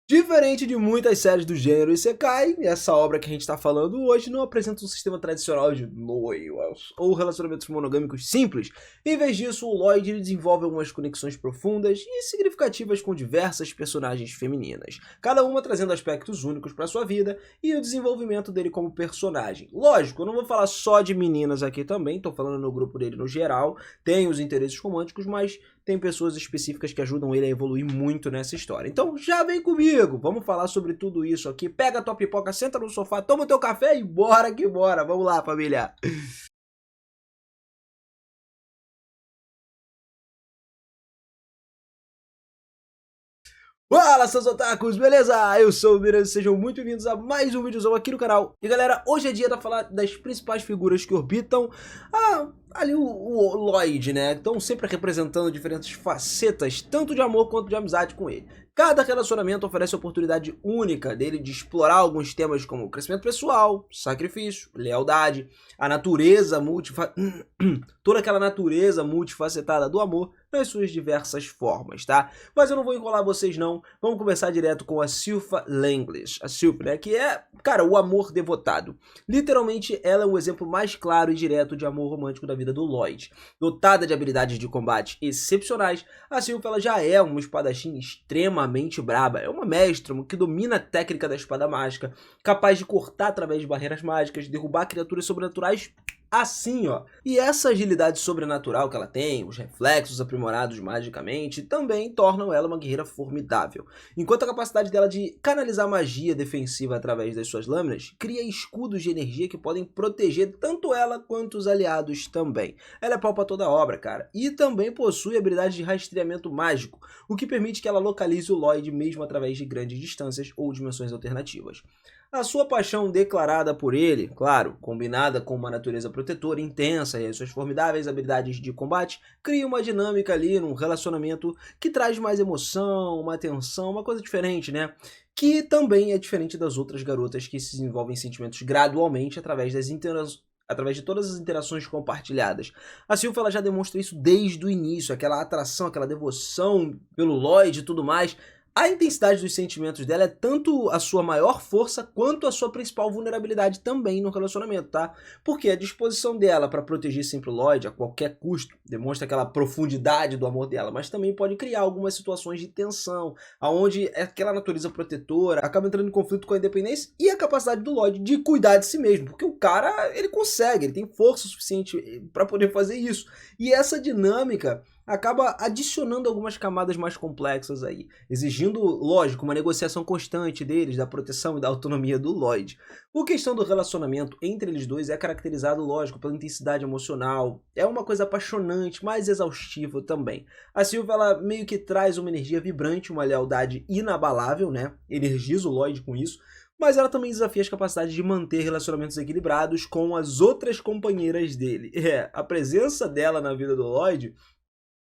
Diferente de muitas séries do gênero Isekai, essa obra que a gente está falando hoje não apresenta um sistema tradicional de noivas ou relacionamentos monogâmicos simples. Em vez disso, o Lloyd desenvolve algumas conexões profundas e significativas com diversas personagens femininas, cada uma trazendo aspectos únicos para sua vida e o desenvolvimento dele como personagem. Lógico, eu não vou falar só de meninas aqui também, estou falando no grupo dele no geral, tem os interesses românticos, mas tem pessoas específicas que ajudam ele a evoluir muito nessa história. Então já vem comigo, vamos falar sobre tudo isso aqui. Pega a tua pipoca, senta no sofá, toma o teu café e bora que bora. Vamos lá, família. Fala, seus otakus, beleza? Eu sou o Mira e sejam muito bem-vindos a mais um vídeozão aqui no canal. E galera, hoje é dia de falar das principais figuras que orbitam ali o Lloyd, né? Estão sempre representando diferentes facetas, tanto de amor quanto de amizade com ele. Cada relacionamento oferece a oportunidade única dele de explorar alguns temas como crescimento pessoal, sacrifício, lealdade, a natureza toda aquela natureza multifacetada do amor nas suas diversas formas, tá? Mas eu não vou enrolar vocês não, vamos começar direto com a Sylpha Langlish, a Sylpha, né, que é, cara, o amor devotado. Literalmente, ela é um exemplo mais claro e direto de amor romântico da vida do Lloyd. Dotada de habilidades de combate excepcionais, a Sylpha ela já é uma espadachim extremamente braba, é uma mestra que domina a técnica da espada mágica, capaz de cortar através de barreiras mágicas, derrubar criaturas sobrenaturais assim, ó. E essa agilidade sobrenatural que ela tem, os reflexos aprimorados magicamente, também tornam ela uma guerreira formidável. Enquanto a capacidade dela de canalizar magia defensiva através das suas lâminas cria escudos de energia que podem proteger tanto ela quanto os aliados também. Ela é pau pra toda obra, cara. E também possui habilidade de rastreamento mágico, o que permite que ela localize o Lloyd mesmo através de grandes distâncias ou dimensões alternativas. A sua paixão declarada por ele, claro, combinada com uma natureza protetora intensa e as suas formidáveis habilidades de combate, cria uma dinâmica ali num relacionamento que traz mais emoção, uma tensão, uma coisa diferente, né? Que também é diferente das outras garotas que se desenvolvem sentimentos gradualmente através de todas as interações compartilhadas. A Sylpha ela já demonstra isso desde o início, aquela atração, aquela devoção pelo Lloyd e tudo mais. A intensidade dos sentimentos dela é tanto a sua maior força quanto a sua principal vulnerabilidade também no relacionamento, tá? Porque a disposição dela para proteger sempre o Lloyd a qualquer custo demonstra aquela profundidade do amor dela, mas também pode criar algumas situações de tensão, aonde aquela natureza protetora acaba entrando em conflito com a independência e a capacidade do Lloyd de cuidar de si mesmo, porque o cara, ele consegue, ele tem força suficiente para poder fazer isso. E essa dinâmica acaba adicionando algumas camadas mais complexas aí, exigindo, lógico, uma negociação constante deles, da proteção e da autonomia do Lloyd. A questão do relacionamento entre eles dois é caracterizado, lógico, pela intensidade emocional, é uma coisa apaixonante, mas exaustiva também. A Sylpha, ela meio que traz uma energia vibrante, uma lealdade inabalável, né? Energiza o Lloyd com isso, mas ela também desafia as capacidades de manter relacionamentos equilibrados com as outras companheiras dele. A presença dela na vida do Lloyd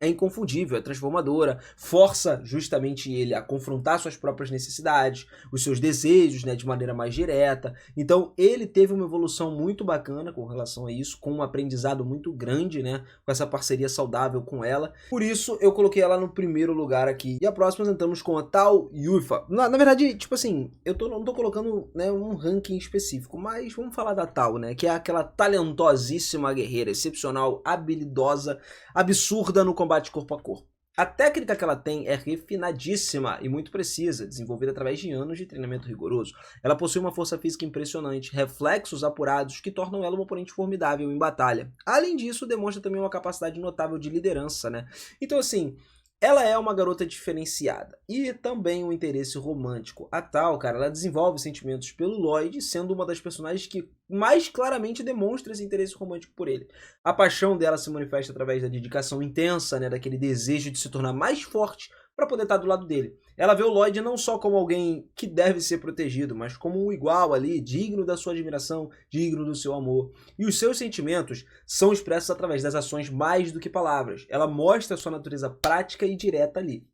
é inconfundível, é transformadora, força justamente ele a confrontar suas próprias necessidades, os seus desejos, né, de maneira mais direta. Então ele teve uma evolução muito bacana com relação a isso, com um aprendizado muito grande, né, com essa parceria saudável com ela. Por isso eu coloquei ela no primeiro lugar aqui. E a próxima entramos com a Tal Yufa. Na verdade, tipo assim, não tô colocando, né, um ranking específico, mas vamos falar da Tal, né, que é aquela talentosíssima guerreira, excepcional, habilidosa, absurda no combate corpo a corpo. A técnica que ela tem é refinadíssima e muito precisa, desenvolvida através de anos de treinamento rigoroso. Ela possui uma força física impressionante, reflexos apurados que tornam ela uma oponente formidável em batalha. Além disso, demonstra também uma capacidade notável de liderança, né? Então, assim, ela é uma garota diferenciada e também um interesse romântico. A Tal, cara, ela desenvolve sentimentos pelo Lloyd, sendo uma das personagens que mais claramente demonstra esse interesse romântico por ele. A paixão dela se manifesta através da dedicação intensa, né, daquele desejo de se tornar mais forte para poder estar do lado dele. Ela vê o Lloyd não só como alguém que deve ser protegido, mas como um igual ali, digno da sua admiração, digno do seu amor. E os seus sentimentos são expressos através das ações mais do que palavras. Ela mostra a sua natureza prática e direta ali,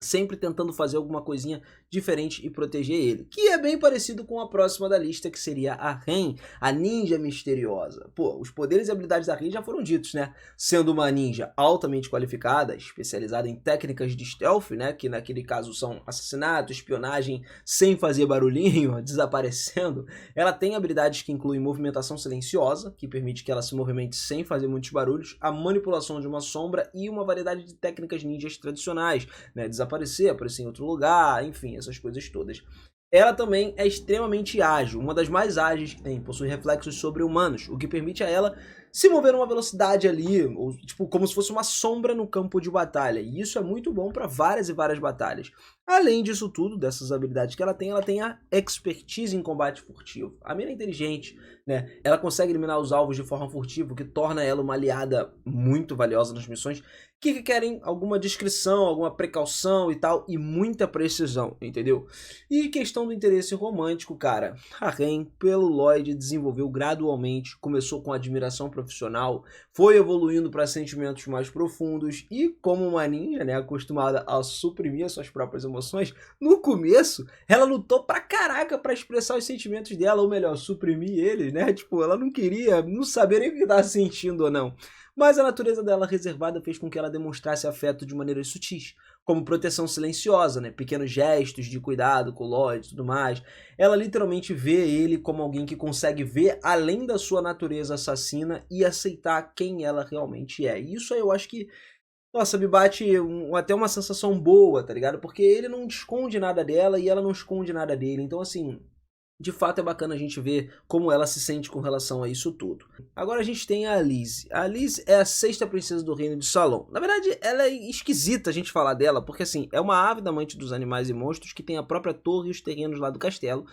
sempre tentando fazer alguma coisinha diferente e proteger ele. Que é bem parecido com a próxima da lista, que seria a Ren, a ninja misteriosa. Pô, os poderes e habilidades da Ren já foram ditos, né? Sendo uma ninja altamente qualificada, especializada em técnicas de stealth, né? Que naquele caso são assassinato, espionagem sem fazer barulhinho, desaparecendo. Ela tem habilidades que incluem movimentação silenciosa, que permite que ela se movimente sem fazer muitos barulhos, a manipulação de uma sombra e uma variedade de técnicas ninjas tradicionais, né? Desaparecer, aparecer em outro lugar, enfim, essas coisas todas. Ela também é extremamente ágil, uma das mais ágeis que tem, possui reflexos sobre-humanos, o que permite a ela se mover numa velocidade ali, ou, tipo, como se fosse uma sombra no campo de batalha. E isso é muito bom para várias e várias batalhas. Além disso tudo, dessas habilidades que ela tem a expertise em combate furtivo. A mina é inteligente, né? Ela consegue eliminar os alvos de forma furtiva, o que torna ela uma aliada muito valiosa nas missões que requerem alguma discrição, alguma precaução e tal, e muita precisão, entendeu? E questão do interesse romântico, cara, a Ren, pelo Lloyd, desenvolveu gradualmente, começou com admiração profissional, foi evoluindo para sentimentos mais profundos e, como uma ninja, né, acostumada a suprimir suas próprias emoções, no começo, ela lutou pra caraca pra expressar os sentimentos dela, ou melhor, suprimir eles, né? Tipo, ela não queria, não sabia nem o que estava sentindo ou não. Mas a natureza dela reservada fez com que ela demonstrasse afeto de maneiras sutis, como proteção silenciosa, né? Pequenos gestos de cuidado com o Lloyd e tudo mais. Ela literalmente vê ele como alguém que consegue ver além da sua natureza assassina e aceitar quem ela realmente é. E isso aí eu acho que, nossa, me bate até uma sensação boa, tá ligado? Porque ele não esconde nada dela e ela não esconde nada dele. Então, assim, de fato é bacana a gente ver como ela se sente com relação a isso tudo. Agora a gente tem a Alice. A Alice é a sexta princesa do reino de Salon. Na verdade, ela é esquisita a gente falar dela, porque assim, é uma ávida amante dos animais e monstros que tem a própria torre e os terrenos lá do castelo,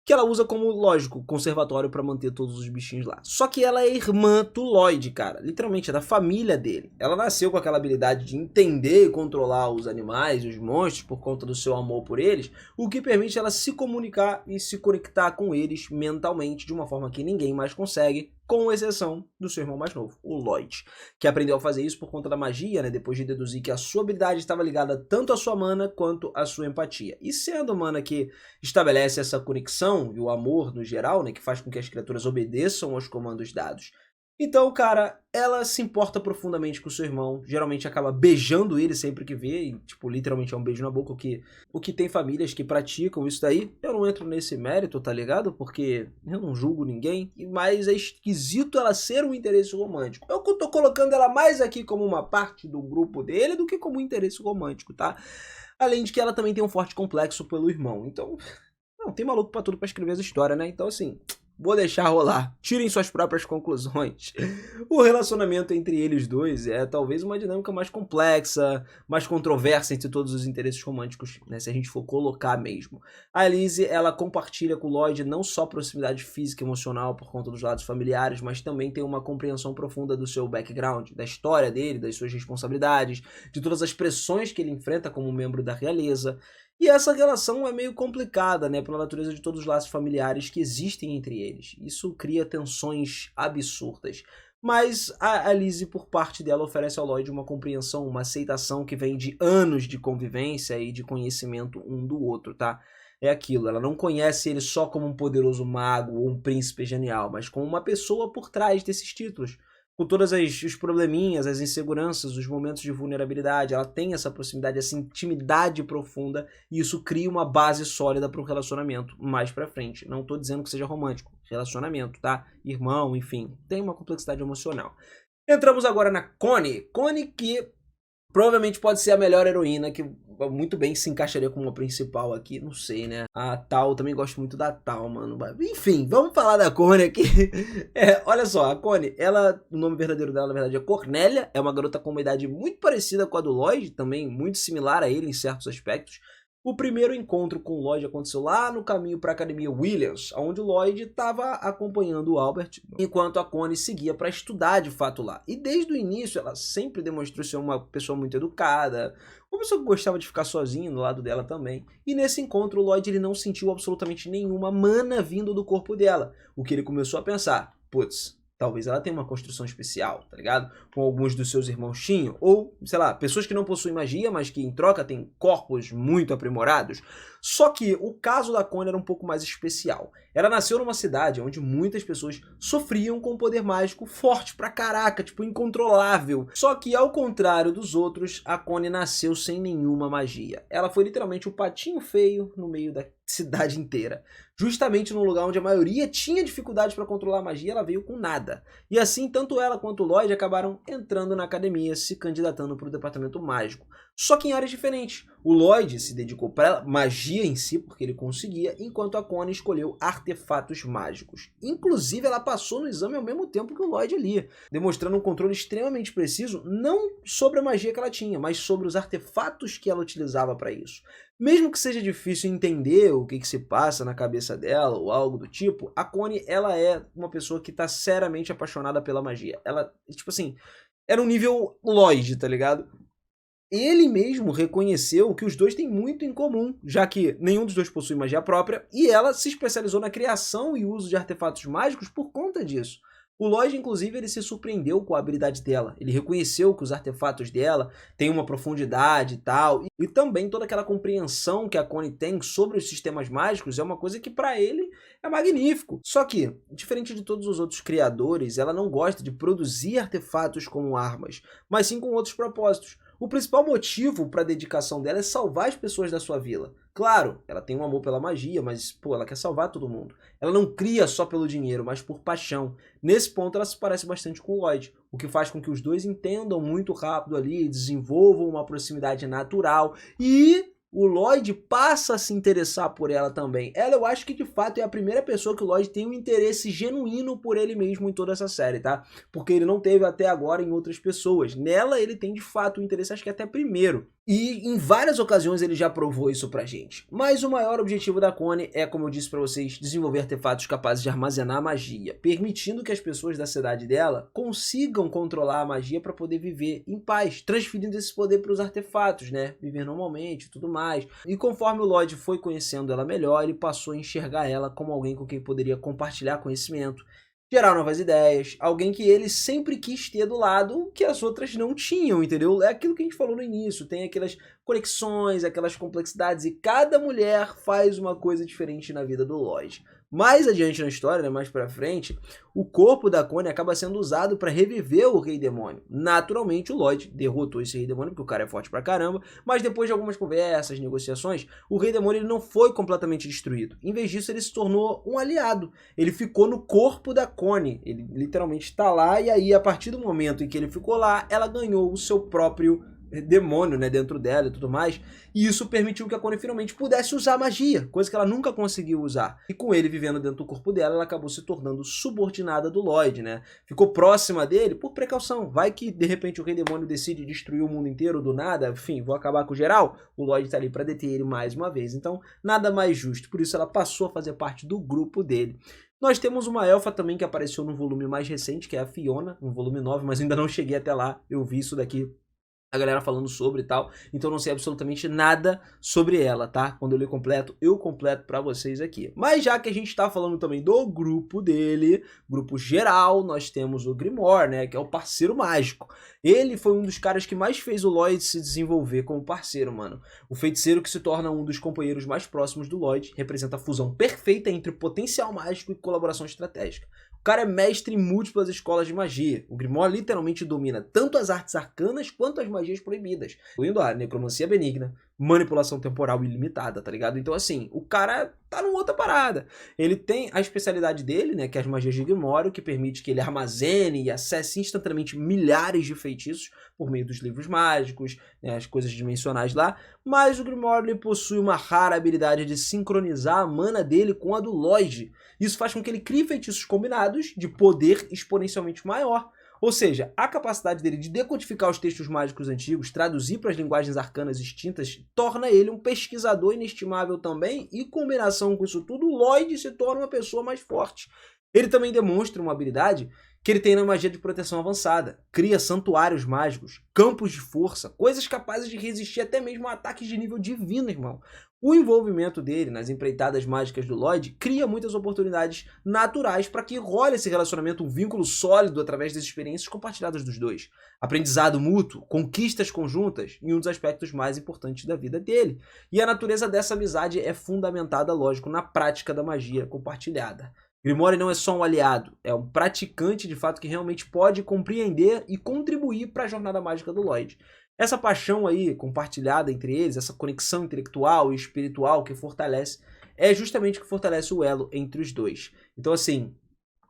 que ela usa como, lógico, conservatório pra manter todos os bichinhos lá. Só que ela é irmã do Lloyd, cara. Literalmente, é da família dele. Ela nasceu com aquela habilidade de entender e controlar os animais e os monstros por conta do seu amor por eles, o que permite ela se comunicar e se conectar com eles mentalmente de uma forma que ninguém mais consegue, com exceção do seu irmão mais novo, o Lloyd, que aprendeu a fazer isso por conta da magia, né, depois de deduzir que a sua habilidade estava ligada tanto à sua mana quanto à sua empatia. E sendo a mana que estabelece essa conexão e o amor no geral, né, que faz com que as criaturas obedeçam aos comandos dados. Então, cara, ela se importa profundamente com o seu irmão, geralmente acaba beijando ele sempre que vê, e, tipo, literalmente é um beijo na boca, o que tem famílias que praticam isso daí. Eu não entro nesse mérito, tá ligado? Porque eu não julgo ninguém, mas é esquisito ela ser um interesse romântico. Eu tô colocando ela mais aqui como uma parte do grupo dele do que como um interesse romântico, tá? Além de que ela também tem um forte complexo pelo irmão, então... Não, tem maluco pra tudo pra escrever essa história, né? Então, assim... Vou deixar rolar. Tirem suas próprias conclusões. O relacionamento entre eles dois é talvez uma dinâmica mais complexa, mais controversa entre todos os interesses românticos, né, se a gente for colocar mesmo. A Alice, ela compartilha com o Lloyd não só proximidade física e emocional por conta dos lados familiares, mas também tem uma compreensão profunda do seu background, da história dele, das suas responsabilidades, de todas as pressões que ele enfrenta como membro da realeza. E essa relação é meio complicada, né, pela natureza de todos os laços familiares que existem entre eles. Isso cria tensões absurdas. Mas a Alice, por parte dela, oferece ao Lloyd uma compreensão, uma aceitação que vem de anos de convivência e de conhecimento um do outro, tá? É aquilo, ela não conhece ele só como um poderoso mago ou um príncipe genial, mas como uma pessoa por trás desses títulos. Com todos os probleminhas, as inseguranças, os momentos de vulnerabilidade, ela tem essa proximidade, essa intimidade profunda, e isso cria uma base sólida para o relacionamento mais pra frente. Não tô dizendo que seja romântico, relacionamento, tá? Irmão, enfim, tem uma complexidade emocional. Entramos agora na Connie. Connie, que provavelmente pode ser a melhor heroína, que muito bem se encaixaria como uma principal aqui, não sei, né? A Tal, também gosto muito da Tal, mano. Enfim, vamos falar da Connie aqui. Olha só, a Connie, ela, o nome verdadeiro dela, na verdade, é Cornélia. É uma garota com uma idade muito parecida com a do Lloyd, também muito similar a ele em certos aspectos. O primeiro encontro com o Lloyd aconteceu lá no caminho para a Academia Williams, onde o Lloyd estava acompanhando o Albert, enquanto a Connie seguia para estudar de fato lá. E desde o início ela sempre demonstrou ser uma pessoa muito educada, uma pessoa que gostava de ficar sozinha do lado dela também. E nesse encontro o Lloyd ele não sentiu absolutamente nenhuma mana vindo do corpo dela, o que ele começou a pensar, putz, talvez ela tenha uma construção especial, tá ligado? Com alguns dos seus irmãos tinham. Ou, sei lá, pessoas que não possuem magia, mas que em troca têm corpos muito aprimorados. Só que o caso da Connie era um pouco mais especial. Ela nasceu numa cidade onde muitas pessoas sofriam com um poder mágico forte pra caraca, tipo, incontrolável. Só que, ao contrário dos outros, a Connie nasceu sem nenhuma magia. Ela foi literalmente o patinho feio no meio da cidade inteira. Justamente no lugar onde a maioria tinha dificuldades para controlar a magia, ela veio com nada. E assim, tanto ela quanto o Lloyd acabaram entrando na academia, se candidatando para o departamento mágico. Só que em áreas diferentes. O Lloyd se dedicou para magia em si, porque ele conseguia, enquanto a Connie escolheu artefatos mágicos. Inclusive, ela passou no exame ao mesmo tempo que o Lloyd ali, demonstrando um controle extremamente preciso, não sobre a magia que ela tinha, mas sobre os artefatos que ela utilizava para isso. Mesmo que seja difícil entender o que se passa na cabeça dela ou algo do tipo, a Connie, ela é uma pessoa que tá seriamente apaixonada pela magia. Ela, tipo assim, era um nível Lloyd, tá ligado? Ele mesmo reconheceu que os dois têm muito em comum, já que nenhum dos dois possui magia própria, e ela se especializou na criação e uso de artefatos mágicos por conta disso. O Lloyd, inclusive, ele se surpreendeu com a habilidade dela. Ele reconheceu que os artefatos dela têm uma profundidade e tal. E também toda aquela compreensão que a Connie tem sobre os sistemas mágicos é uma coisa que para ele é magnífico. Só que, diferente de todos os outros criadores, ela não gosta de produzir artefatos como armas, mas sim com outros propósitos. O principal motivo para a dedicação dela é salvar as pessoas da sua vila. Claro, ela tem um amor pela magia, mas, pô, ela quer salvar todo mundo. Ela não cria só pelo dinheiro, mas por paixão. Nesse ponto, ela se parece bastante com o Lloyd, o que faz com que os dois entendam muito rápido ali, desenvolvam uma proximidade natural e o Lloyd passa a se interessar por ela também. Ela, eu acho que de fato é a primeira pessoa que o Lloyd tem um interesse genuíno por ele mesmo em toda essa série, tá? Porque ele não teve até agora em outras pessoas. Nela ele tem de fato um interesse, acho que até primeiro. E em várias ocasiões ele já provou isso pra gente. Mas o maior objetivo da Connie é, como eu disse pra vocês, desenvolver artefatos capazes de armazenar magia, permitindo que as pessoas da cidade dela consigam controlar a magia para poder viver em paz, transferindo esse poder para os artefatos, né? Viver normalmente e tudo mais. E conforme o Lloyd foi conhecendo ela melhor, ele passou a enxergar ela como alguém com quem poderia compartilhar conhecimento, gerar novas ideias, alguém que ele sempre quis ter do lado que as outras não tinham, entendeu? É aquilo que a gente falou no início, tem aquelas conexões, aquelas complexidades, e cada mulher faz uma coisa diferente na vida do Lloyd. Mais adiante na história, né, mais pra frente, o corpo da Connie acaba sendo usado para reviver o Rei Demônio. Naturalmente, o Lloyd derrotou esse Rei Demônio, porque o cara é forte pra caramba, mas depois de algumas conversas, negociações, o Rei Demônio ele não foi completamente destruído. Em vez disso, ele se tornou um aliado. Ele ficou no corpo da Connie. Ele literalmente está lá, e aí, a partir do momento em que ele ficou lá, ela ganhou o seu próprio demônio, né, dentro dela e tudo mais, e isso permitiu que a Connie finalmente pudesse usar magia, coisa que ela nunca conseguiu usar. E com ele vivendo dentro do corpo dela, ela acabou se tornando subordinada do Lloyd, né? Ficou próxima dele por precaução. Vai que de repente o Rei Demônio decide destruir o mundo inteiro do nada, enfim, vou acabar com o geral. O Lloyd tá ali para deter ele mais uma vez. Então, nada mais justo. Por isso ela passou a fazer parte do grupo dele. Nós temos uma elfa também que apareceu no volume mais recente, que é a Fiona, um volume 9, mas ainda não cheguei até lá. Eu vi isso daqui, a galera falando sobre e tal, então não sei absolutamente nada sobre ela, tá? Quando eu ler completo, eu completo pra vocês aqui. Mas já que a gente tá falando também do grupo dele, grupo geral, nós temos o Grimoire, né? Que é o parceiro mágico. Ele foi um dos caras que mais fez o Lloyd se desenvolver como parceiro, mano. O feiticeiro que se torna um dos companheiros mais próximos do Lloyd, representa a fusão perfeita entre potencial mágico e colaboração estratégica. O cara é mestre em múltiplas escolas de magia. O Grimoire literalmente domina tanto as artes arcanas quanto as magias proibidas, incluindo a necromancia benigna, manipulação temporal ilimitada, tá ligado? Então, assim, o cara tá numa outra parada. Ele tem a especialidade dele, né, que é as magias de Grimoire, que permite que ele armazene e acesse instantaneamente milhares de feitiços por meio dos livros mágicos, né, as coisas dimensionais lá, mas o Grimoire ele possui uma rara habilidade de sincronizar a mana dele com a do Lloyd. Isso faz com que ele crie feitiços combinados de poder exponencialmente maior. Ou seja, a capacidade dele de decodificar os textos mágicos antigos, traduzir para as linguagens arcanas extintas, torna ele um pesquisador inestimável também, e em combinação com isso tudo, o Lloyd se torna uma pessoa mais forte. Ele também demonstra uma habilidade que ele tem na magia de proteção avançada. Cria santuários mágicos, campos de força, coisas capazes de resistir até mesmo a ataques de nível divino, irmão. O envolvimento dele nas empreitadas mágicas do Lloyd cria muitas oportunidades naturais para que role esse relacionamento, um vínculo sólido através das experiências compartilhadas dos dois. Aprendizado mútuo, conquistas conjuntas e um dos aspectos mais importantes da vida dele. E a natureza dessa amizade é fundamentada, lógico, na prática da magia compartilhada. Grimório não é só um aliado, é um praticante de fato que realmente pode compreender e contribuir para a jornada mágica do Lloyd. Essa paixão aí compartilhada entre eles, essa conexão intelectual e espiritual que fortalece, é justamente o que fortalece o elo entre os dois. Então assim,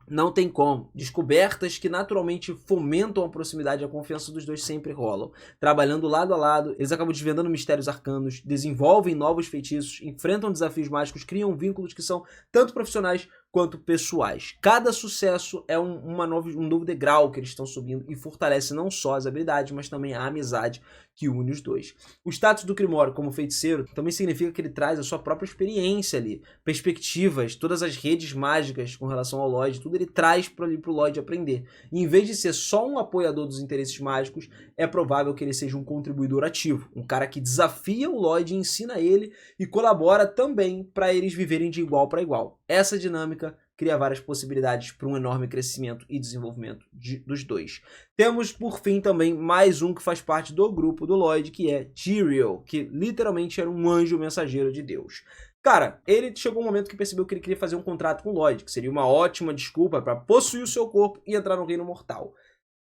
não tem como. Descobertas que naturalmente fomentam a proximidade e a confiança dos dois sempre rolam. Trabalhando lado a lado, eles acabam desvendando mistérios arcanos, desenvolvem novos feitiços, enfrentam desafios mágicos, criam vínculos que são tanto profissionais quanto pessoais. Cada sucesso é um novo degrau que eles estão subindo e fortalece não só as habilidades, mas também a amizade que une os dois. O status do Grimório como feiticeiro também significa que ele traz a sua própria experiência ali, perspectivas, todas as redes mágicas com relação ao Lloyd, tudo ele traz para o Lloyd aprender. E em vez de ser só um apoiador dos interesses mágicos, é provável que ele seja um contribuidor ativo, um cara que desafia o Lloyd, ensina ele e colabora também para eles viverem de igual para igual. Essa dinâmica cria várias possibilidades para um enorme crescimento e desenvolvimento dos dois. Temos, por fim, também mais um que faz parte do grupo do Lloyd, que é Tyrael, que literalmente era um anjo mensageiro de Deus. Cara, ele chegou um momento que percebeu que ele queria fazer um contrato com o Lloyd, que seria uma ótima desculpa para possuir o seu corpo e entrar no reino mortal.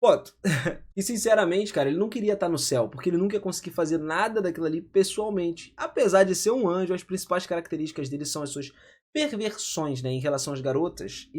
Ponto. E sinceramente, cara, ele não queria estar no céu, porque ele nunca ia conseguir fazer nada daquilo ali pessoalmente. Apesar de ser um anjo, as principais características dele são as suas perversões, né, em relação às garotas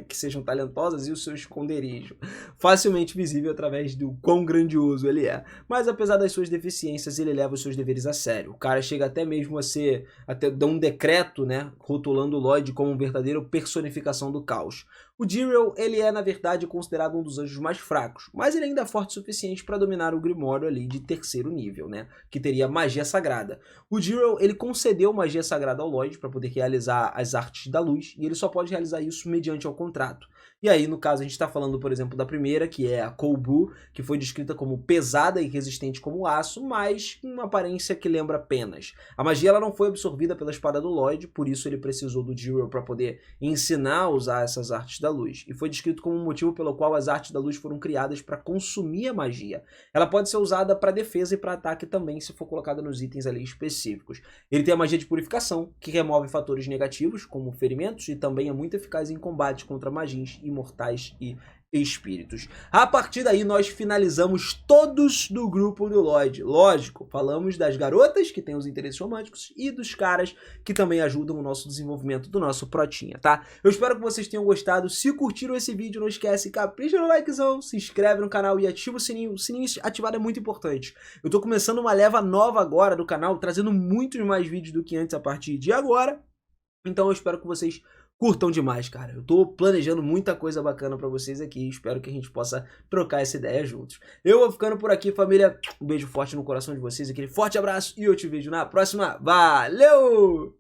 que sejam talentosas e o seu esconderijo, facilmente visível através do quão grandioso ele é. Mas apesar das suas deficiências, ele leva os seus deveres a sério. O cara chega até mesmo a dar um decreto, né, rotulando o Lloyd como uma verdadeira personificação do caos. O Tyrael, ele é na verdade considerado um dos anjos mais fracos, mas ele ainda é forte o suficiente para dominar o Grimório ali de terceiro nível, né, que teria magia sagrada. O Tyrael, ele concedeu magia sagrada ao Lloyd para poder realizar as artes da luz, e ele só pode realizar isso mediante ao contrato. E aí, no caso, a gente está falando, por exemplo, da primeira, que é a Kolbu, que foi descrita como pesada e resistente como aço, mas com uma aparência que lembra penas. A magia ela não foi absorvida pela espada do Lloyd, por isso ele precisou do Tyrael para poder ensinar a usar essas artes da luz. E foi descrito como um motivo pelo qual as artes da luz foram criadas para consumir a magia. Ela pode ser usada para defesa e para ataque também, se for colocada nos itens ali específicos. Ele tem a magia de purificação, que remove fatores negativos, como ferimentos, e também é muito eficaz em combate contra magias imortais e espíritos. A partir daí nós finalizamos todos do grupo do Lloyd. Lógico, falamos das garotas que têm os interesses românticos e dos caras que também ajudam o nosso desenvolvimento do nosso protinha, tá? Eu espero que vocês tenham gostado. Se curtiram esse vídeo, não esquece, capricha no likezão, se inscreve no canal e ativa o sininho. O sininho ativado é muito importante. Eu tô começando uma leva nova agora do canal, trazendo muitos mais vídeos do que antes a partir de agora. Então eu espero que vocês curtam demais, cara. Eu tô planejando muita coisa bacana pra vocês aqui. Espero que a gente possa trocar essa ideia juntos. Eu vou ficando por aqui, família. Um beijo forte no coração de vocês. Aquele forte abraço e eu te vejo na próxima. Valeu!